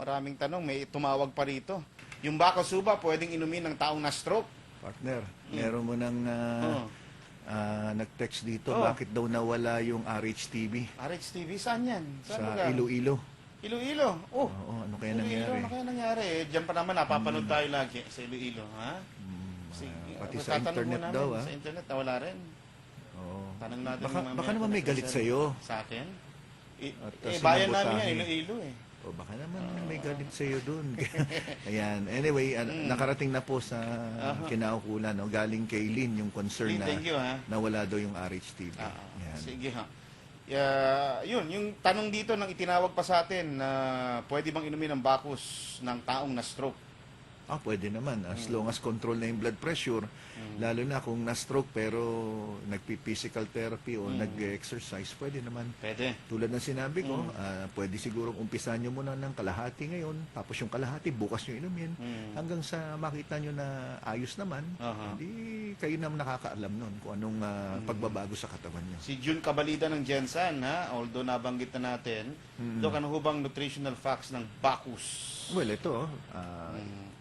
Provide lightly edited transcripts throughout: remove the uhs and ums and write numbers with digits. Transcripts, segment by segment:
maraming tanong. May tumawag pa rito. Yung Bacosuba, pwedeng inumin ng taong na-stroke. Partner, meron mo nang Oo. nag-text dito, Oh. bakit daw nawala yung RHTV RHTV, saan yan? Saan sa lugar? Iloilo? Iloilo. Oh, Oo, ano kaya Iloilo, nangyari? ano kaya nangyari? Diyan pa naman, napapanood tayo lagi sa Iloilo. Ha? Sige, Pati sa tatanong internet mo namin. daw, Sa internet, nawala rin. Oo. Tanong natin Baka, mamaya baka kung naman may galit nag-send. sa'yo. Sa akin? At, Bayan namin sinabotahe. yan, Iloilo eh. O baka naman may galit sa'yo dun. Ayan. Anyway, nakarating na po sa kinaukulan. No? Galing kay Lynn yung concern Lynn, na thank you, ha? nawala daw yung RHTV. Ah, Yan. sige ha. Yun, yung tanong dito nang itinawag pa sa atin na pwede bang inumin ng Bacchus ng taong na-stroke? Pwede naman. As long as control na yung blood pressure, lalo na kung na-stroke pero nagpi-physical therapy o nag-exercise, pwede naman. Pwede. Tulad ng sinabi ko, pwede sigurong umpisan nyo muna ng kalahati ngayon, tapos yung kalahati bukas nyo inumin, hanggang sa makita nyo na ayos naman, hindi kayo naman nakakaalam nun kung anong pagbabago sa katawan nyo. Si June Cabalida ng Jensen, ha? Although nabanggit na natin, Dok, ano ho bang nutritional facts ng Bacchus? Well, ito,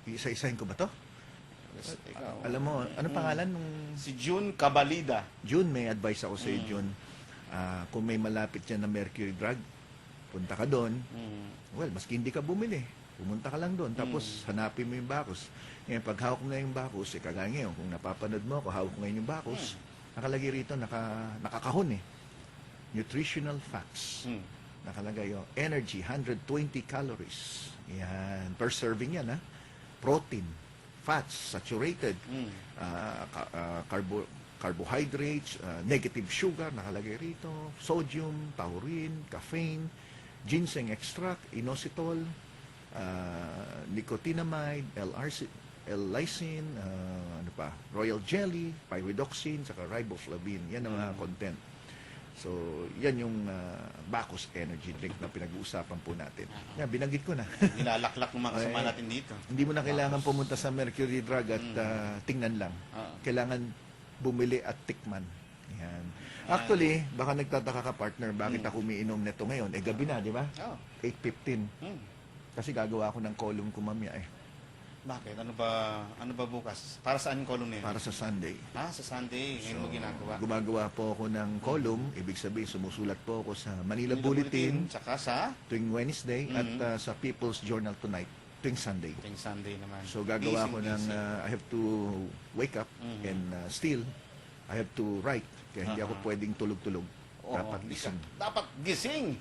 isa-isahin ko ba to? Ikaw. Alam mo, ano pangalan nung Si June Cabalida. June? May advice ako sa June. Kung may malapit yan na mercury drug, punta ka doon. Well, maski hindi ka bumili, pumunta ka lang doon. Tapos hanapin mo yung Bacchus. Ngayon, pag hawak mo na yung Bacchus, kagaya ngayon, kung napapanood mo ako, hawak mo ngayon yung Bacchus, nakalagay rito, nakakahon eh. Nutritional facts. Nakalagay yung energy, 120 calories. Yan. Per serving yan, ha? Protein, fats, saturated, carbohydrates, negative sugar, nakalagay rito, sodium, taurine, caffeine, ginseng extract, inositol, nicotinamide, L-lysine, ano pa, royal jelly, pyridoxine, saka riboflavin. Yan ang mga content. So, yan yung Bacchus energy drink na pinag-uusapan po natin. Yan, binanggit ko na. Nilalaklak ng mga kasama natin dito. Hindi mo na kailangan pumunta sa mercury drug at tingnan lang. Kailangan bumili at tikman. Yan. Actually, baka nagtataka ka, partner, bakit ako umiinom nito ngayon? Gabi na, di ba? 8:15. Kasi gagawa ako ng column ko mamaya eh. Bakit? Ano ba bukas? Para saan yung column na yun? Para sa Sunday. Sa Sunday. Ngayon mo ginagawa. Gumagawa po ako ng column. Ibig sabihin, sumusulat po ako sa Manila Bulletin Tsaka sa? tuwing Wednesday at sa People's Journal Tonight tuwing Sunday. Tuwing Sunday naman. So gagawa ko ng I have to wake up and still I have to write. Kaya hindi ako pwedeng tulog-tulog. Dapat gising. Dapat gising.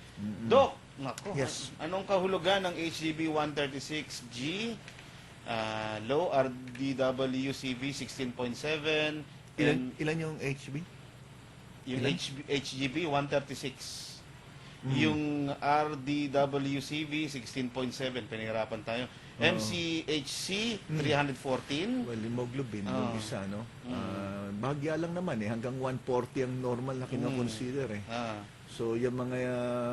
Dok, nako. Yes. Anong kahulugan ng HGB 136G? Low RDWCV 16.7. Ilan yung HB? Yung HGB 136. Yung RDWCV 16.7. Pinahirapan tayo. MCHC 314. Well, hemoglobin, yung isa, no? Bahagya lang naman eh. Hanggang 140 ang normal na kinoconsider eh. So, yung mga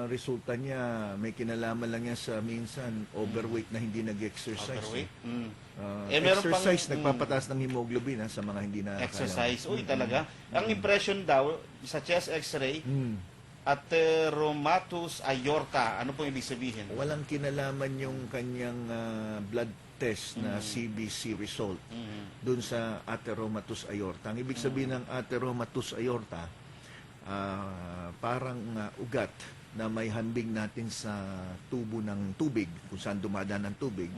resulta niya, may kinalaman lang yan sa minsan overweight na hindi nag-exercise. Overweight? Meron exercise, nagpapataas ng hemoglobin sa mga hindi na exercise. Uy, talaga. Ang impression daw sa chest x-ray, atheromatosus aorta. Ano po ibig sabihin? Walang kinalaman yung kanyang blood test na CBC result dun sa atheromatosus aorta. Ang ibig sabihin ng atheromatosus aorta, parang ugat na may hambing natin sa tubo ng tubig, kung saan dumadaan ng tubig,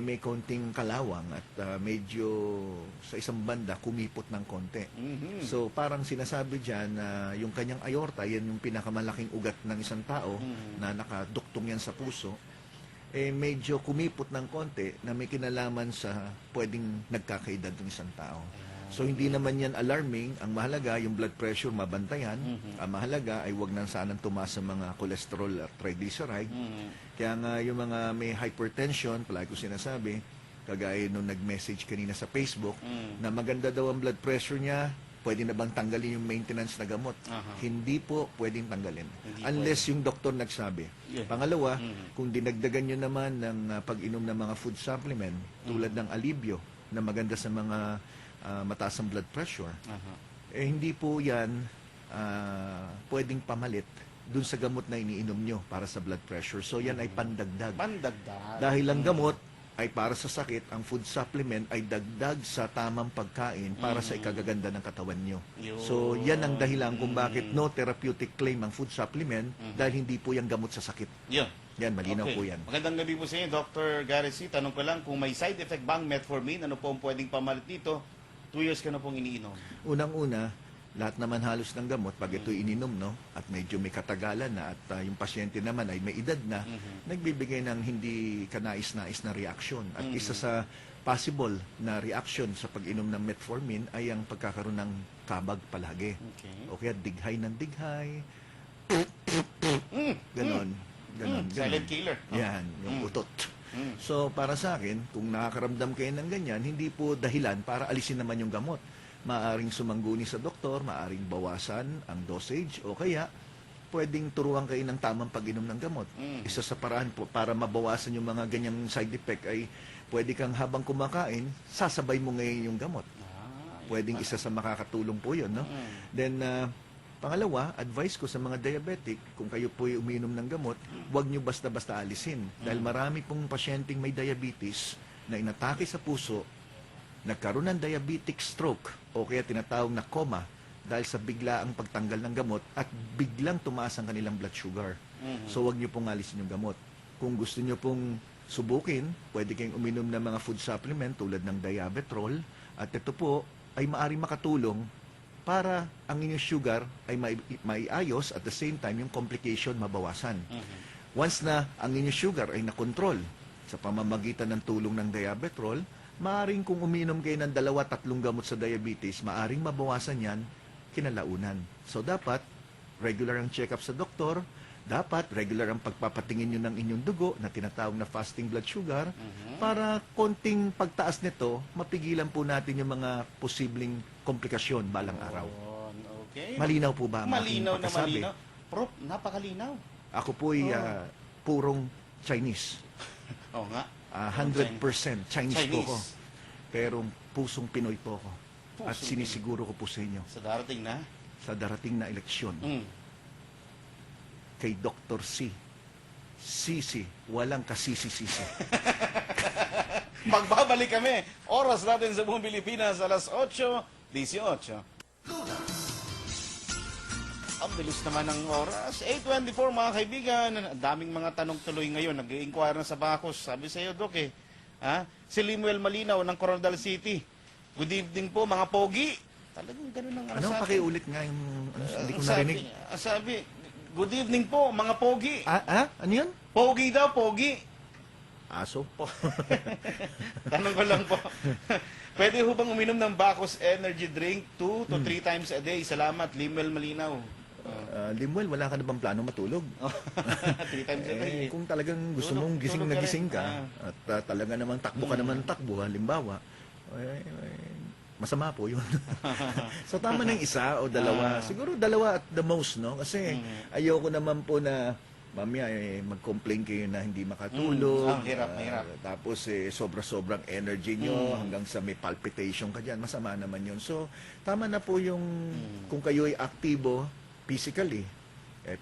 may konting kalawang at medyo sa isang banda kumipot ng konti. So parang sinasabi dyan na yung kanyang aorta, yan yung pinakamalaking ugat ng isang tao na nakaduktong yan sa puso, medyo kumipot ng konti na may kinalaman sa pwedeng nagkakaedad ng isang tao. So hindi naman yan alarming. Ang mahalaga, yung blood pressure mabantayan. Ang mahalaga ay wag nang sanang tumaas sa mga cholesterol at triglyceride. Kaya nga yung mga may hypertension, palagi ko sinasabi, kagaya nung nag-message kanina sa Facebook, na maganda daw ang blood pressure niya, pwede na bang tanggalin yung maintenance na gamot? Hindi po pwedeng tanggalin. Unless yung doktor nagsabi. Pangalawa, kung dinagdagan nyo naman ng pag-inom ng mga food supplement, tulad ng alibyo, na maganda sa mga mataas ang blood pressure, hindi po yan pwedeng pamalit dun sa gamot na iniinom nyo para sa blood pressure. So yan ay pandagdag. Pandagdag. Dahil ang gamot ay para sa sakit, ang food supplement ay dagdag sa tamang pagkain para sa ikagaganda ng katawan nyo. Yun. So yan ang dahilan kung bakit no therapeutic claim ang food supplement dahil hindi po yung gamot sa sakit. Yun. Yan, malinaw Okay. po yan. Magandang gabi po sa inyo, Dr. Gareth C. Tanong ko lang, kung may side effect ba ang metformin, ano po ang pwedeng pamalit dito? 2 years ka na pong iniinom. Unang-una, lahat naman halos ng gamot, pag ito ininom, no, at medyo may katagalan na, at yung pasyente naman ay may edad na, nagbibigay ng hindi kanais-nais na reaksyon. At isa sa possible na reaction sa pag-inom ng metformin ay ang pagkakaroon ng kabag palagi. Okay. O kaya dighay ng dighay. Ganon. Ganon. Silent killer. No? Yan, yung utot. Mm. So, para sa akin, kung nakakaramdam kayo ng ganyan, hindi po dahilan para alisin naman yung gamot. Maaring sumangguni sa doktor, maaring bawasan ang dosage, o kaya pwedeng turuan kayo ng tamang pag-inom ng gamot. Isa sa paraan po para mabawasan yung mga ganyang side effect ay pwede kang habang kumakain, sasabay mo ngayon yung gamot. Pwedeng isa sa makakatulong po yun, no? Then, pangalawa, advice ko sa mga diabetic, kung kayo po umiinom ng gamot, huwag nyo basta-basta alisin. Dahil marami pong pasyenteng may diabetes na inatake sa puso, nagkaroon ng diabetic stroke o kaya tinatawag na coma dahil sa biglaang pagtanggal ng gamot at biglang tumaas ang kanilang blood sugar. So, huwag nyo pong alisin yung gamot. Kung gusto nyo pong subukin, pwede kayong uminom ng mga food supplement tulad ng diabetrol at ito po ay maaring makatulong para ang inyong sugar ay maiayos at the same time yung complication mabawasan. Once na ang inyong sugar ay nakontrol sa pamamagitan ng tulong ng diabetrol, maaring kung uminom kayo ng 2-3 gamot sa diabetes, maaring mabawasan yan kinalaunan. So dapat regular ang check-up sa doktor, dapat regular ang pagpapatingin nyo ng inyong dugo na tinatawag na fasting blood sugar para konting pagtaas nito, mapigilan po natin yung mga posibleng komplikasyon balang araw. Okay. Malinaw po ba ang aking Malinaw na pagkasabi? malinaw. Prof, napakalinaw. Ako po'y purong Chinese. Oo nga. 100% Chinese po Chinese. ko. Pero pusong Pinoy po ako. At Pusong sinisiguro ko po sa inyo Sa darating na. sa darating na eleksyon kay Dr. C. Sisi, walang kasisi-sisi. Magbabalik kami. Oras natin sa buong Pilipinas, alas 8:18. Ang bilis naman ng oras. 8:24 mga kaibigan. Ang daming mga tanong tuloy ngayon. Nag-i-inquire na sa Bacos. Sabi sa iyo, Dok si Limuel Malinaw ng Coronadal City. Good evening po mga pogi. Talagang ganun ang Ano, sa akin. pakiulit nga yung hindi ko Sabi, narinig. sabi, good evening po mga pogi. Ano yun? Pogi daw, pogi. Aso? Tanong ko lang po. Pwede ho bang uminom ng Bacos Energy Drink 2 to 3 times a day? Salamat, Limuel Malinaw. Limuel, wala ka na bang plano matulog? 3 times a day. Kung talagang gusto Tulog- mong gising tulog na ka gising rin. ka, at talaga namang takbo ka naman takbo, halimbawa, masama po yun. So tama ng isa o dalawa. Siguro dalawa at the most, no? Kasi ayoko naman po na mamaya mag-complain kayo na hindi makatulog. Hirap, hirap. Tapos sobra-sobrang energy nyo hanggang sa may palpitation ka dyan. Masama naman yun. So tama na po yung kung kayo ay aktibo physically,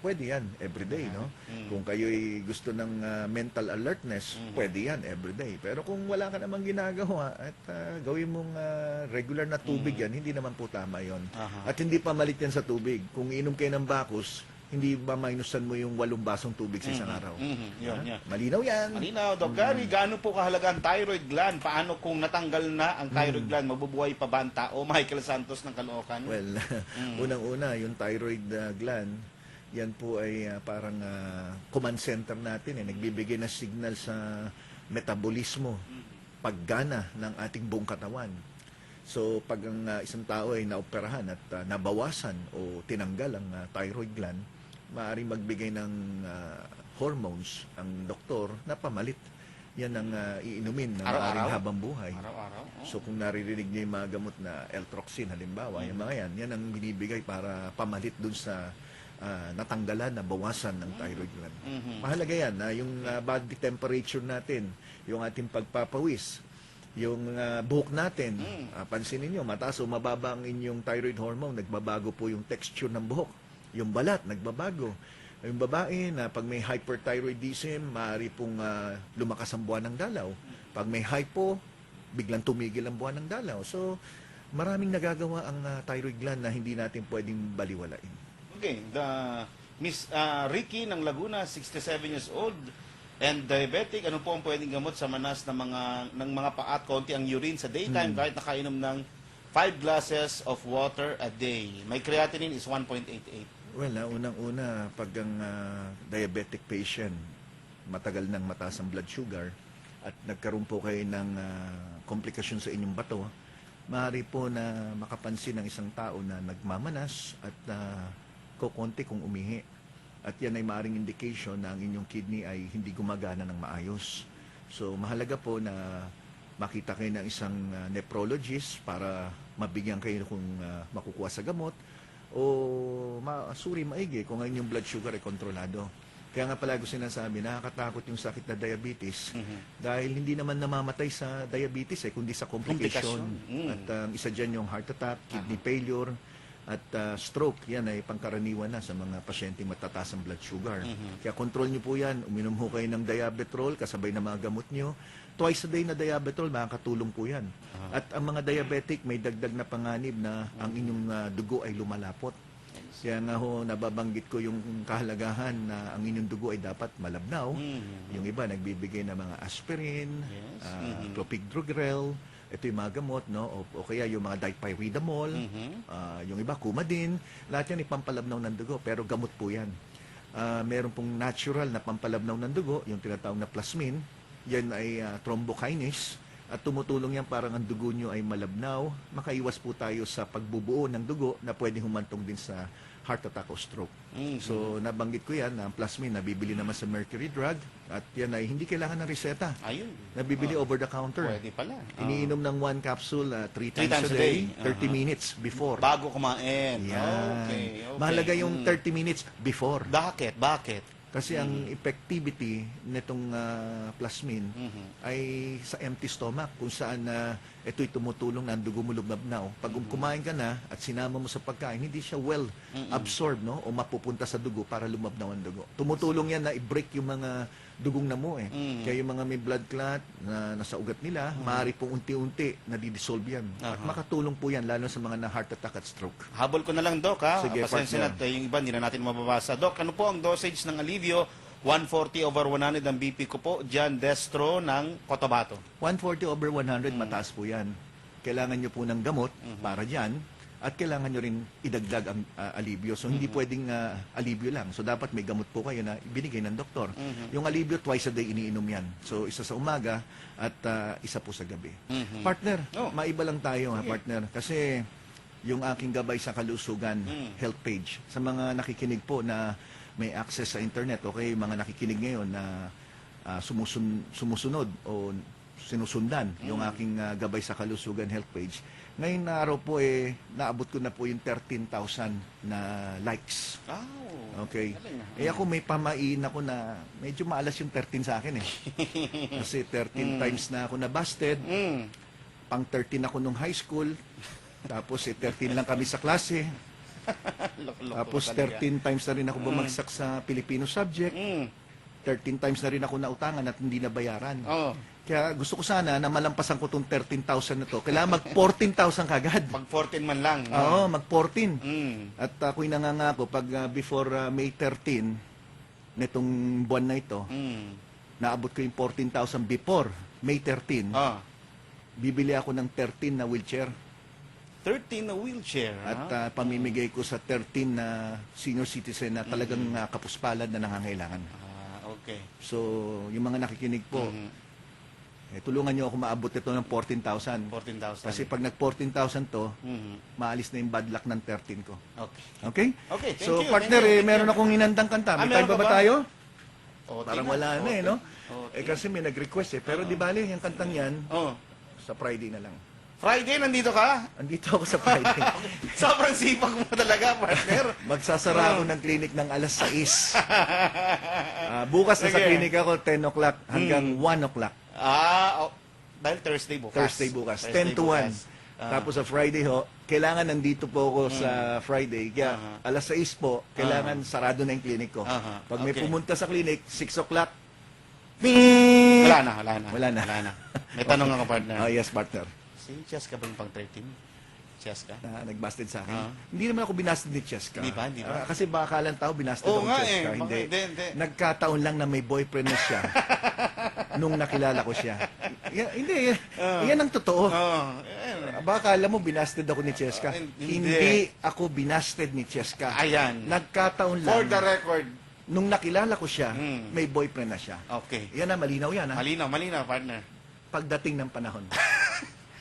pwede yan everyday, no? Kung kayo'y gusto ng mental alertness, pwede yan everyday. Pero kung wala ka namang ginagawa at gawin mong regular na tubig yan, hindi naman po tama yon. At hindi pa malit yan sa tubig. Kung inom kayo ng Bacos, hindi ba minusan mo yung 8 basong tubig sa isang araw? Yun, yun. Malinaw yan. Malinaw, Doc Gary, gaano po kahalaga ang thyroid gland? Paano kung natanggal na ang thyroid gland? Mabubuhay pa ba ang tao? Michael Santos ng Caloocan. Well, unang-una, yung thyroid gland, yan po ay parang command center natin. Nagbibigay ng signal sa metabolismo, paggana ng ating buong katawan. So, pag ang isang tao ay naoperahan at nabawasan o tinanggal ang thyroid gland, maaaring magbigay ng hormones ang doktor na pamalit. Yan ang iinumin na Araw-araw? maaaring habang buhay. Araw-araw. So kung naririnig niyo yung mga gamot na L-Troxin halimbawa, yung mga yan ang binibigay para pamalit dun sa natanggalan, nabawasan ng thyroid gland. Mahalaga yan, yung body temperature natin, yung ating pagpapawis, yung buhok natin, pansinin niyo, mataas o mababa ang inyong thyroid hormone, nagbabago po yung texture ng buhok. Yung balat, nagbabago. Yung babae na pag may hyperthyroidism, maaari pong lumakas ang buwan ng dalaw. Pag may hypo, biglang tumigil ang buwan ng dalaw. So, maraming nagagawa ang thyroid gland na hindi natin pwedeng baliwalain. Okay, Miss Ricky ng Laguna, 67 years old, and diabetic. Ano po ang pwedeng gamot sa manas ng mga paa at konti ang urine sa daytime kahit nakainom ng 5 glasses of water a day? My creatinine is 1.88. Well, unang-una, pag ang diabetic patient, matagal nang mataas ang blood sugar, at nagkaroon po kayo ng komplikasyon sa inyong bato, maaari po na makapansin ng isang tao na nagmamanas at kukonti kung umihi. At yan ay maaring indication na ang inyong kidney ay hindi gumagana ng maayos. So, mahalaga po na makita kayo ng isang nephrologist para mabigyan kayo kung makukuha sa gamot o masuri maigi kung ang inyong blood sugar ay kontrolado. Kaya nga palagi ko sinasabi, nakakatakot yung sakit na diabetes dahil hindi naman namamatay sa diabetes kundi sa complication. At isa dyan yung heart attack, kidney failure, at stroke. Yan ay pangkaraniwan na sa mga pasyente matataas ang blood sugar. Kaya control nyo po yan. Uminom ho kayo ng diabetrol kasabay ng mga gamot nyo. Twice a day na diabetrol, makakatulong po yan. At ang mga diabetic may dagdag na panganib na ang inyong dugo ay lumalapot. Kaya nga ho, nababanggit ko yung kahalagahan na ang inyong dugo ay dapat malabnaw. Yung iba, nagbibigay ng mga aspirin, clopidogrel, ito yung mga gamot, no? O kaya yung mga dipyridamol, yung iba, Coumadin. Lahat yan ipampalabnaw ng dugo, pero gamot po yan. Meron pong natural na pampalabnaw ng dugo, yung tinatawag na plasmin. Yan ay thrombokinase. At tumutulong yan parang ang dugo nyo ay malabnaw. Makaiwas po tayo sa pagbubuo ng dugo na pwedeng humantong din sa heart attack o stroke. So, nabanggit ko yan, ang plasmin, nabibili naman sa Mercury Drug. At yan ay hindi kailangan ng reseta. Ayun. Nabibili over the counter. Pwede pala. Iniinom ng 1 capsule 3 times a day, 30 minutes before. Bago kumain. Yan. Okay. Mahalaga yung 30 minutes before. Bakit? Kasi ang effectivity nitong plasmin ay sa empty stomach kung saan ito'y tumutulong na ang dugo mo lumabnaw. Pag kumain ka na at sinama mo sa pagkain, hindi siya well absorbed, no? O mapupunta sa dugo para lumabnaw ang dugo. Tumutulong yan na i-break yung mga dugong namo Kaya yung mga may blood clot na nasa ugat nila, maaari pong unti-unti nadidissolve yan. At makatulong po yan lalo sa mga na heart attack at stroke. Habol ko na lang, Doc, ha? Sige, Pasensya partner. na, yung iba, hindi na natin mababasa. Doc, ano po ang dosage ng Alivio? 140/100 ang BP ko po. Jan Destro ng Cotabato. 140/100, mataas po yan. Kailangan nyo po ng gamot para dyan at kailangan nyo rin idagdag ang alibyo. So, hindi pwedeng alibyo lang. So, dapat may gamot po kayo na ibinigay ng doktor. Yung alibyo, twice a day iniinom yan. So, isa sa umaga at isa po sa gabi. Partner, maiba lang tayo, partner. Kasi yung aking gabay sa kalusugan health page, sa mga nakikinig po na may access sa internet, okay, mga nakikinig ngayon na sumusunod o sinusundan yung aking gabay sa kalusugan health page. Ngayon na araw po naabot ko na po yung 13,000 na likes. Okay. Ako may pamain ako na medyo maalas yung 13 sa akin Kasi 13 times na ako na-busted. Pang 13 ako nung high school. Tapos 13 lang kami sa klase. Tapos 13 times na rin ako bumagsak sa Filipino subject. 13 times na rin ako nautangan at hindi nabayaran. Kaya gusto ko sana na malampasan ko itong 13,000 na to. Kailangan mag 14,000 kagad. Pag 14 man lang. Oo, mag 14. At ako'y nangangako pag before May 13, netong buwan na ito, naabot ko yung 14,000 before May 13, bibili ako ng 13 na wheelchair. 13 na wheelchair. At pamimigay ko sa 13 na senior citizen na talagang kapuspalad na nangangailangan. Okay. So, yung mga nakikinig po, tulungan nyo ako maabot ito ng 14,000. 14,000. Kasi pag nag 14,000 to, maalis na yung bad luck ng 13 ko. Okay. Okay? Okay, thank So, you, partner, thank you. meron akong inandang kanta. May meron time ka ba ba? tayo? Tingnan. Parang wala na no? Okay. Kasi may nag-request Pero di bali, yung kantang yan, Oh. sa Friday na lang. Friday, nandito ka? Andito ako sa Friday. Sobrang sipag mo talaga, partner. Magsasara ako ng clinic ng alas 6. Bukas na sa Sige. clinic ako, 10 o'clock hanggang 1 o'clock. Dahil Thursday bukas. Thursday bukas. 10 to 1. Tapos sa Friday ho, kailangan nandito po ako sa Friday. Kaya alas 6 po, kailangan sarado na yung clinic ko. Pag may Okay. pumunta sa clinic, 6 o'clock, Wala na. Wala na. May tanong ako, partner. Yes, partner. Si Cheska ba yung pang 13? Cheska? Na nagbasted sa akin. Hindi naman ako binasted ni Cheska. Hindi ba? Kasi baka akalang tao binasted Oo ako ni nga Cheska. eh. Hindi. Hindi. Nagkataon lang na may boyfriend na siya nung nakilala ko siya. Hindi. Yan ang totoo. Baka akala mo binasted ako ni Cheska. Hindi. Hindi ako binasted ni Cheska. Ayan. Nagkataon lang. For the record. Nung nakilala ko siya, may boyfriend na siya. Okay. Yan na, malinaw yan. Ha? Malinaw, partner. Pagdating ng panahon.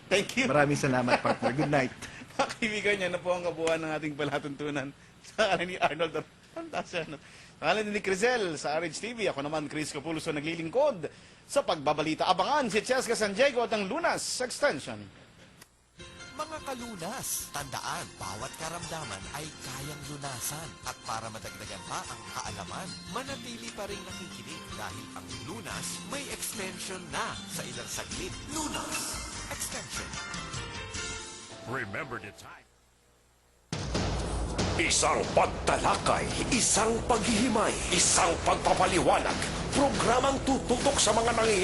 Thank you. Maraming salamat, partner. Good night. Mga kaibigan niya na po ang kabuuan ng ating palatuntunan sa ngalan ni Arnold. Fantastic. Sa ngalan ni Crisel sa RH TV. Ako naman, Chris Capuluso, naglilingkod sa pagbabalita. Abangan si Cheska San Diego at ang Lunas Extension. Mga kalunas, tandaan, bawat karamdaman ay kayang lunasan. At para madagdagan pa ang kaalaman, manatili pa rin nakikinig dahil ang lunas may extension na sa ilang saglit. Lunas Extension. Remember the time. Isang pagtalakay, isang paghihimay, isang pagpapaliwanag. Programang tututok sa mga nangyayari